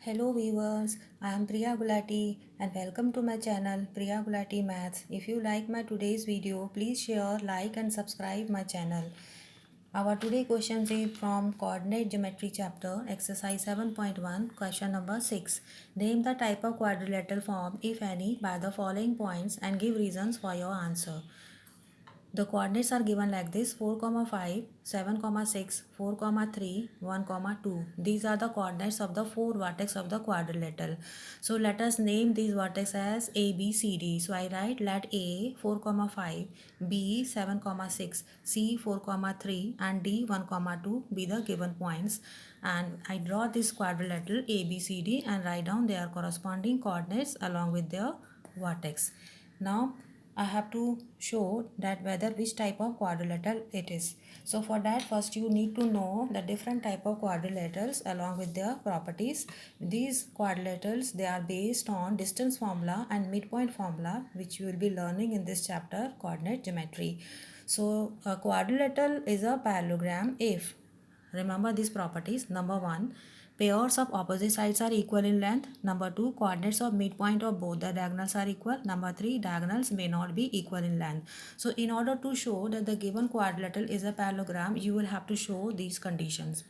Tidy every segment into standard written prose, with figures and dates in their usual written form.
Hello viewers, I am Priya Gulati and welcome to my channel Priya Gulati Maths. If you like my today's video, please share, like and subscribe my channel. Our today questions is from Coordinate Geometry chapter, exercise 7.1, question number 6. Name the type of quadrilateral form, if any, by the following points and give reasons for your answer. The coordinates are given like this: 4, 5, 7, 6, 4, 3, 1, 2. These are the coordinates of the four vertex of the quadrilateral. So let us name these vertex as A, B, C, D. So I write let A 4, 5, B 7, 6, C 4, 3 and D 1, 2 be the given points. And I draw this quadrilateral A, B, C, D and write down their corresponding coordinates along with their vertex. Now I have to show that whether which type of quadrilateral it is. So for that, first you need to know the different type of quadrilaterals along with their properties. These quadrilaterals, they are based on distance formula and midpoint formula, which you will be learning in this chapter, coordinate geometry. So a quadrilateral is a parallelogram if, remember these properties: number 1, pairs of opposite sides are equal in length; number 2, coordinates of midpoint of both the diagonals are equal; number 3, diagonals may not be equal in length. So in order to show that the given quadrilateral is a parallelogram, you will have to show these conditions.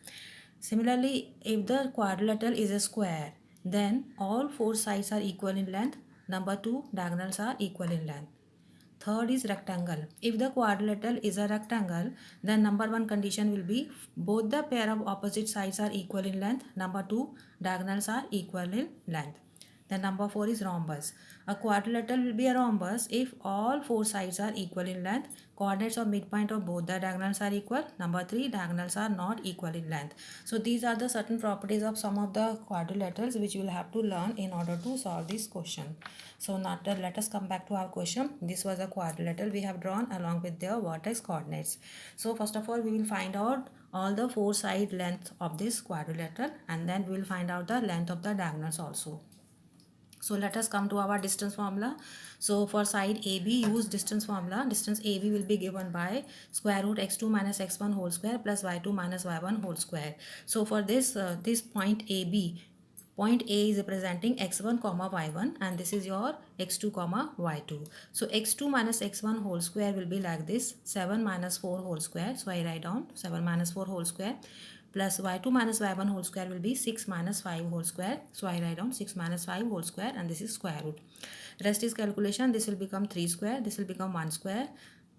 Similarly, if the quadrilateral is a square, then all four sides are equal in length; number 2, diagonals are equal in length. Third is rectangle. If the quadrilateral is a rectangle, then number 1 condition will be both the pair of opposite sides are equal in length. Number 2, diagonals are equal in length. Then number 4 is rhombus. A quadrilateral will be a rhombus if all four sides are equal in length. Coordinates of midpoint of both the diagonals are equal. Number 3, diagonals are not equal in length. So these are the certain properties of some of the quadrilaterals which you will have to learn in order to solve this question. So now let us come back to our question. This was a quadrilateral we have drawn along with their vertex coordinates. So first of all, we will find out all the four side length of this quadrilateral and then we will find out the length of the diagonals also. So let us come to our distance formula. So for side AB, use distance formula. Distance AB will be given by square root x2 minus x1 whole square plus y2 minus y1 whole square. So for this point AB, point A is representing x1 comma y1 and this is your x2 comma y2. So x2 minus x1 whole square will be like this: 7 minus 4 whole square. So I write down 7 minus 4 whole square plus y2 minus y1 whole square will be 6 minus 5 whole square. So I write down 6 minus 5 whole square and this is square root. Rest is calculation. This will become 3 square. This will become 1 square.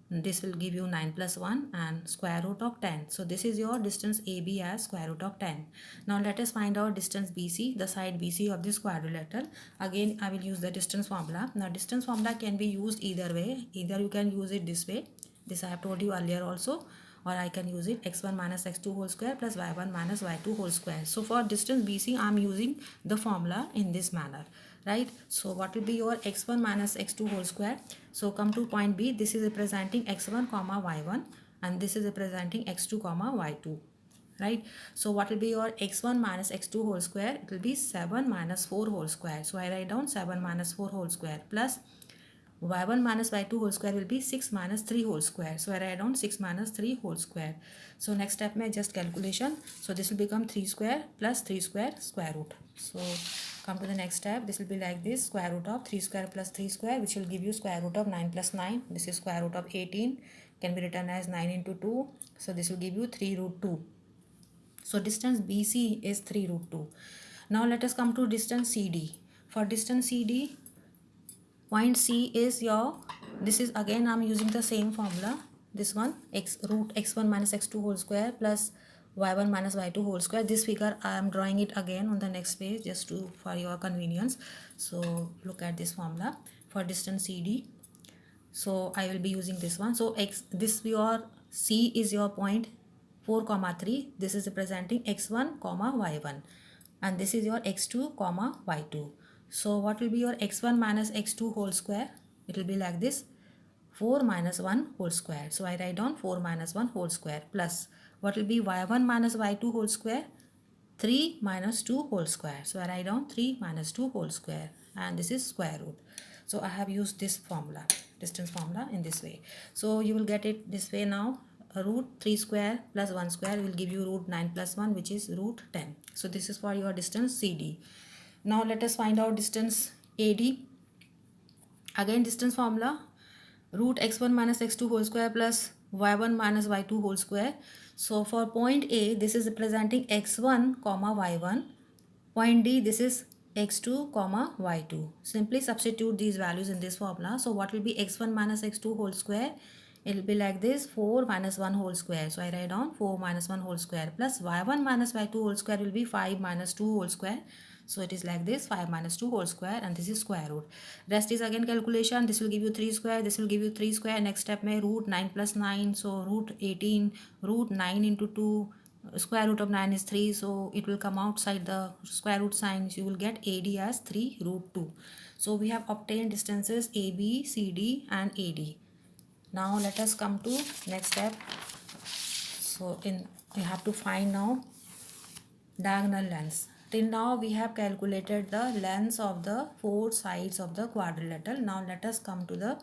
This will give you 9 plus 1 and square root of 10. So this is your distance AB as square root of 10. Now let us find out distance BC, the side BC of this quadrilateral. Again, I will use the distance formula. Now distance formula can be used either way. Either you can use it this way. This I have told you earlier also, or I can use it x1 minus x2 whole square plus y1 minus y2 whole square. So for distance BC, I am using the formula in this manner, right? So what will be your x1 minus x2 whole square? So come to point B. This is representing x1 comma y1 and this is representing x2 comma y2, right? So what will be your x1 minus x2 whole square? It will be 7 minus 4 whole square. So I write down 7 minus 4 whole square plus y1 minus y2 whole square will be 6 minus 3 whole square. So I write down 6 minus 3 whole square. So next step may just calculation. So this will become 3 square plus 3 square square root. So come to the next step. This will be like this: square root of 3 square plus 3 square, which will give you square root of 9 plus 9. This is square root of 18, can be written as 9 into 2. So this will give you 3 root 2. So distance BC is 3 root 2. Now let us come to distance CD. For distance CD, point C is your, this is again I am using the same formula. This one, x root x1 minus x2 whole square plus y1 minus y2 whole square. This figure I am drawing it again on the next page just to for your convenience. So look at this formula for distance CD. So I will be using this one. So this your C is your point 4 comma 3. This is representing x1 comma y1 and this is your x2 comma y2. So what will be your x1 minus x2 whole square? It will be like this: 4 minus 1 whole square. So I write down 4 minus 1 whole square plus what will be y1 minus y2 whole square? 3 minus 2 whole square. So I write down 3 minus 2 whole square and this is square root. So I have used this formula, distance formula, in this way. So you will get it this way now. root 3 square plus 1 square will give you root 9 plus 1, which is root 10. So this is for your distance CD. Now let us find out distance AD. Again distance formula, root x1 minus x2 whole square plus y1 minus y2 whole square. So for point A, this is representing x1 comma y1. Point D, this is x2 comma y2. Simply substitute these values in this formula. So what will be x1 minus x2 whole square? It will be like this, 4 minus 1 whole square. So I write down 4 minus 1 whole square plus y1 minus y2 whole square will be 5 minus 2 whole square. So it is like this, 5 minus 2 whole square, and this is square root. Rest is again calculation. This will give you 3 square, this will give you 3 square. Next step may root 9 plus 9. So root 18, root 9 into 2. Square root of 9 is 3, so it will come outside the square root sign. So you will get AD as 3 root 2. So we have obtained distances AB, CD and AD. Now let us come to next step. So we have to find now diagonal lengths. Till now we have calculated the lengths of the four sides of the quadrilateral. Now let us come to the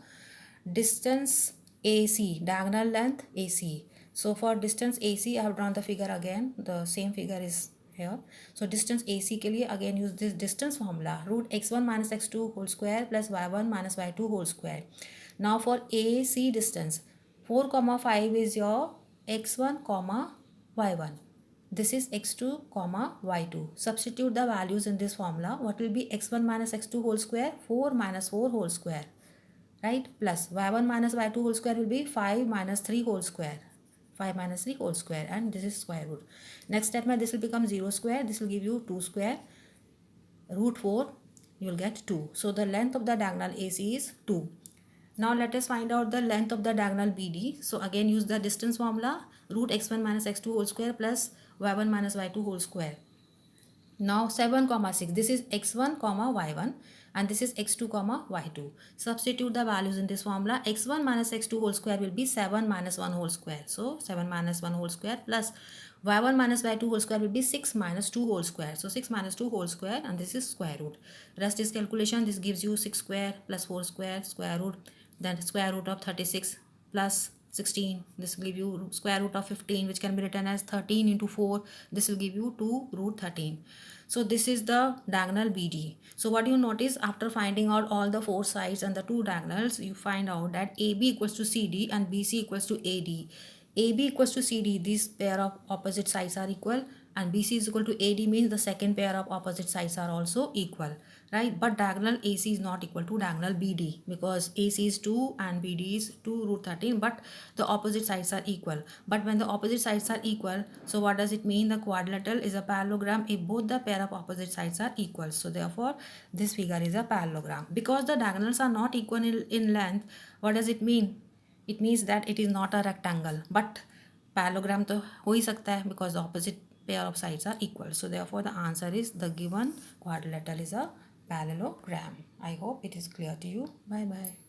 distance AC, diagonal length AC. So for distance AC I have drawn the figure again. The same figure is here. So distance AC के लिए again use this distance formula, root x1 minus x2 whole square plus y1 minus y2 whole square. Now for AC distance, 4 comma 5 is your x1 comma y1. This is x2 comma y2. Substitute the values in this formula. What will be x1 minus x2 whole square? 4 minus 4 whole square, right? Plus y1 minus y2 whole square will be 5 minus 3 whole square. 5 minus 3 whole square, and this is square root. Next step, this will become 0 square. This will give you 2 square. Root 4, you will get 2. So the length of the diagonal AC is 2. Now let us find out the length of the diagonal BD. So again use the distance formula, root x1 minus x2 whole square plus y1 minus y2 whole square. Now 7 comma 6, this is x1 comma y1 and this is x2 comma y2. Substitute the values in this formula. X1 minus x2 whole square will be 7 minus 1 whole square. So 7 minus 1 whole square plus y1 minus y2 whole square will be 6 minus 2 whole square. So 6 minus 2 whole square, and this is square root. Rest is calculation. This gives you 6 square plus 4 square, square root, then square root of 36 plus 16. This will give you square root of 15, which can be written as 13 into 4. This will give you 2 root 13. So this is the diagonal BD. So what you notice, after finding out all the four sides and the two diagonals, you find out that AB equals to CD and BC equals to AD. AB equals to CD, these pair of opposite sides are equal, and BC is equal to AD means the second pair of opposite sides are also equal, right? But diagonal AC is not equal to diagonal BD, because AC is 2 and BD is 2 root 13, but the opposite sides are equal. But when the opposite sides are equal, so what does it mean? The quadrilateral is a parallelogram if both the pair of opposite sides are equal. So therefore this figure is a parallelogram. Because the diagonals are not equal in length, what does it mean? It means that it is not a rectangle, but parallelogram तो हो ही सकता है, because the opposite pair of sides are equal. So therefore the answer is the given quadrilateral is a parallelogram. I hope it is clear to you. Bye bye.